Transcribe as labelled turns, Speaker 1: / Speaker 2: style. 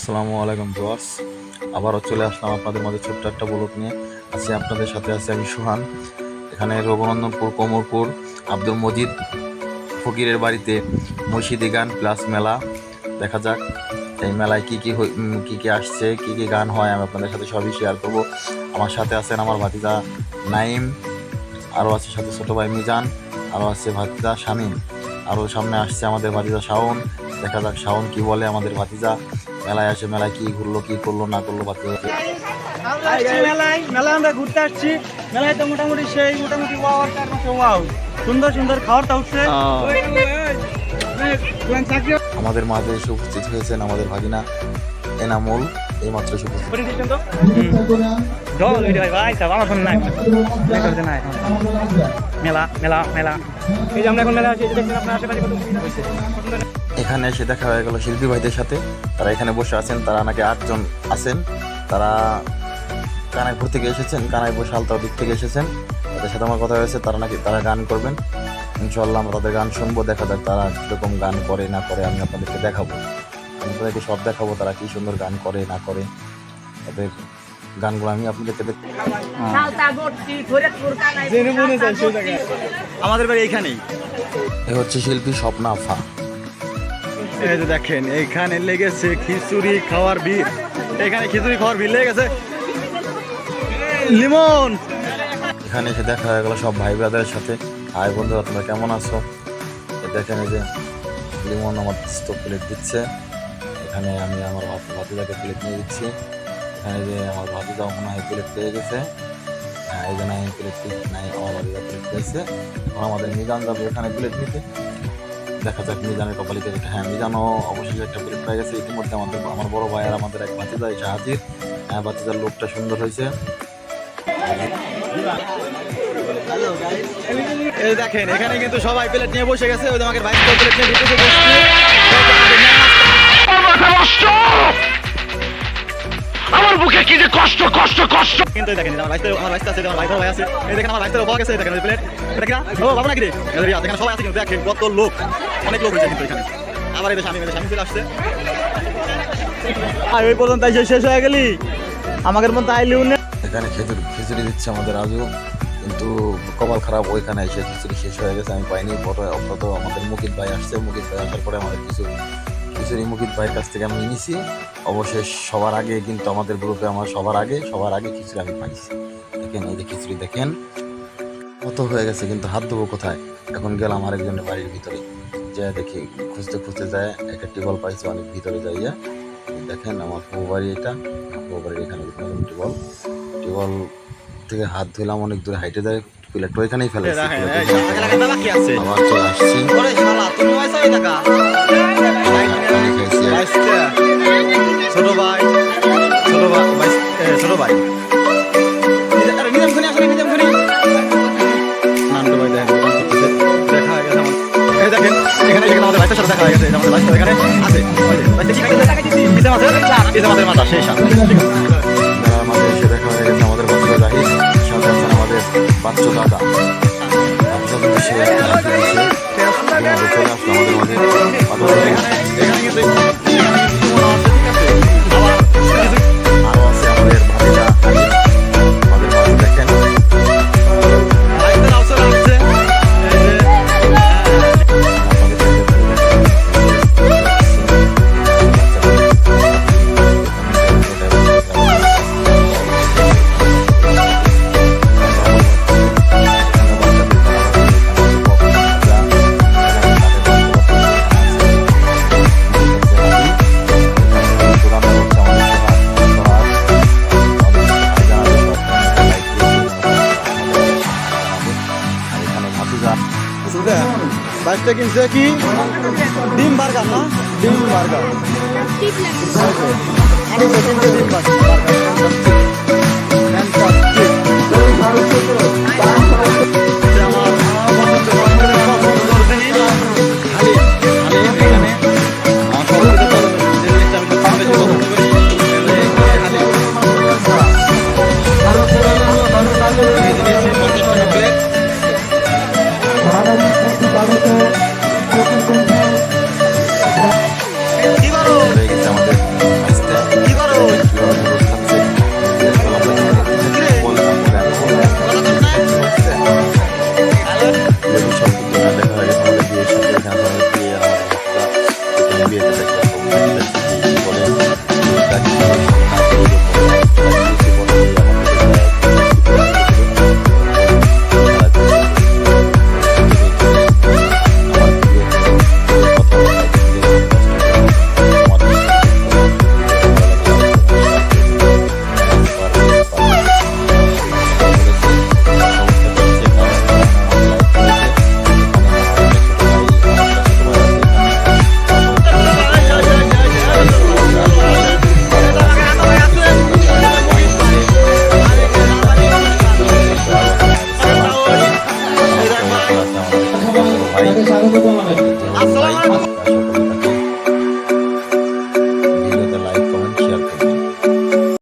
Speaker 1: আসসালামু আলাইকুম ভিউয়ার্স, আবারও চলে আসলাম আপনাদের মাঝে ছোট্ট একটা ব্লগ নিয়ে। আজকে আপনাদের সাথে আছি আমি সুহান। এখানে রঘুনন্দনপুর কোমরপুর আব্দুল মজিদ ফকিরের বাড়িতে মসজিদি গান প্লাস মেলা। দেখা যাক এই মেলায় কী কী আসছে, কী কী গান হয়, আমি আপনাদের সাথে সবই শেয়ার করবো। আমার সাথে আছেন আমার ভাতিজা নাইম, আরও আছে সাথে ছোটো ভাই মিজান, আরও আছে ভাতিজা শামীম, আরও সামনে আসছে আমাদের ভাতিজা শাওন। দেখা যাক শাওন কি বলে আমাদের ভাতিজা। মেলায় আসে, মেলায় কি ঘুরলো কি করলো না করলো ভাতিজা।
Speaker 2: মেলায় আমরা ঘুরতে আসছি। মেলায় তো মোটামুটি ওয়াও, সুন্দর সুন্দর খাওয়ারটা উঠছে।
Speaker 1: আমাদের মাঝে এসে উপস্থিত হয়েছেন আমাদের ভাগিনা এনামুল, এই মাত্র এসে উপস্থিত।
Speaker 2: মেলা মেলা মেলা এই যে আমরা এখন মেলা আছি, দেখছেন আপনার আশেপাশে কত হয়েছে।
Speaker 1: এখানে এসে দেখা হয়ে গেল শিল্পী ভাইদের সাথে। তারা এখানে বসে আছেন, তারা নাকি 8 জন আছেন। তারা কানাইপুর থেকে এসেছেন, কানাইপুর সালতার দিক থেকে এসেছেন। তাদের সাথে আমার কথা হয়েছে, তারা গান করবেন। ইনশাল্লাহ আমরা তাদের গান শুনবো। দেখা যাক তারা কীরকম গান করে না করে, আমি আপনাদেরকে দেখাবো। আমি তাদেরকে সব দেখাবো, তারা কী সুন্দর গান করে না করে। তাদের গানগুলো আমি আপনাদেরকে
Speaker 2: আমাদের বাড়ি এইখানেই।
Speaker 1: এ হচ্ছে শিল্পী স্বপ্না আফা।
Speaker 2: এই যে দেখেন এইখানে লেগেছে খিচুড়ি খাওয়ার ভিড়। এখানে খিচুড়ি খাওয়ার ভিড় লেগেছে। লিমন
Speaker 1: এখানে এসে দেখা হয়ে গেল সব ভাই ব্রাদারের সাথে। হাই বন্ধুরা, তোমরা কেমন আছো? দেখেন এই যে লিমন আমার প্লেট দিচ্ছে। এখানে আমি আমার ভাতিজাকে প্লেট নিয়ে দিচ্ছি। এখানে যে আমার ভাতিজাও মনে হয় প্লেট পেয়ে গেছে। হ্যাঁ, এই যে নাই প্লেট নাই, আমার ভাতিজা প্লেট পেয়েছে। এখন আমাদের মিজান যাবে এখানে প্লেট নিতে। দেখা যাক মিজানের কপালিকে যেটা। হ্যাঁ, মিজানও অবশ্যই একটা প্লেট পেয়ে গেছে। ইতিমধ্যে আমার বড় ভাই আর আমাদের এক ভাতিজা এসে হাজির। হ্যাঁ, ভাতিজার লোকটা সুন্দর হয়েছে।
Speaker 2: এই দেখেন এখানে কিন্তু সবাই প্লেট নিয়ে বসে গেছে। ওই আমাকে বাইক প্লেট নিয়ে ঢুকে আমার বুকে কি যে কষ্ট কষ্ট কষ্ট। কিন্তু দেখেন আমার বাইক আছে, আমার ভাই আছে। এই দেখেন আমার বাইকটাও পাওয়া গেছে। দেখেন ওই প্লেট, এটা কি না? ও বাবা নাকি রে? এখানে সবাই আছে কিন্তু দেখেন কত লোক, অনেক লোক হয়েছে কিন্তু এখানে। আবার এই স্বামী চলে আসছে। আর ওই পর্যন্ত শেষ হয়ে গেলি আমাদের মধ্যে আইলিও না।
Speaker 1: এখানে খিচুড়ি দিচ্ছে আমাদের আজও, কিন্তু কপাল খারাপ, ওইখানে এসে খিচুড়ি শেষ হয়ে গেছে, আমি পাইনি। পরে অন্তত আমাদের মুকিত ভাই আসছে, মুকিত ভাই আসার পরে আমাদের খিচুড়ি মুকিত ভাইয়ের কাছ থেকে আমি নিয়েছি। অবশেষ সবার আগে কিন্তু আমাদের গ্রুপে আমার সবার আগে খিচুড়ি আমি পাইছি। দেখেন এই যে খিচুড়ি দেখেন কত হয়ে গেছে, কিন্তু হাত দেবো কোথায়? এখন গেলাম আরেকজনের বাড়ির ভিতরে, যে দেখি খুঁজতে যায় একটা টিবল পাইছি অনেক ভিতরে যাইয়া। দেখেন আমার বউ বাড়ি, এটা বউ বাড়ির এখানে টিবল থেকে হাত ধুলাম, অনেক দূরে হাইটে যায়, প্লেট ওইখানেই ফেলেছি। আবার চলে আসছি।
Speaker 2: ছোট ভাই নান্টু ভাই দেখা হয়ে গেছে। এই দেখেন এখানে আমাদের ভাইটার সাথে দেখা হয়ে গেছে। আমাদের ভাইটা এখানে আছে, মাছের মাথা সেই সাথে
Speaker 1: আমাদের এসে দেখা হয়ে গেছে আমাদের বাচ্চা জাহিদ, সাথে আছেন আমাদের বাচ্চা দাদা। সে চলে আসলো আমাদের মাঝে। আরও আছে আমাদের ভাতিজা আমাদের মাঝে। দেখেন
Speaker 2: বাইকটা কিনছে কি ডিম বার্গার না? ডিম বার্গার ডিম বার্গার।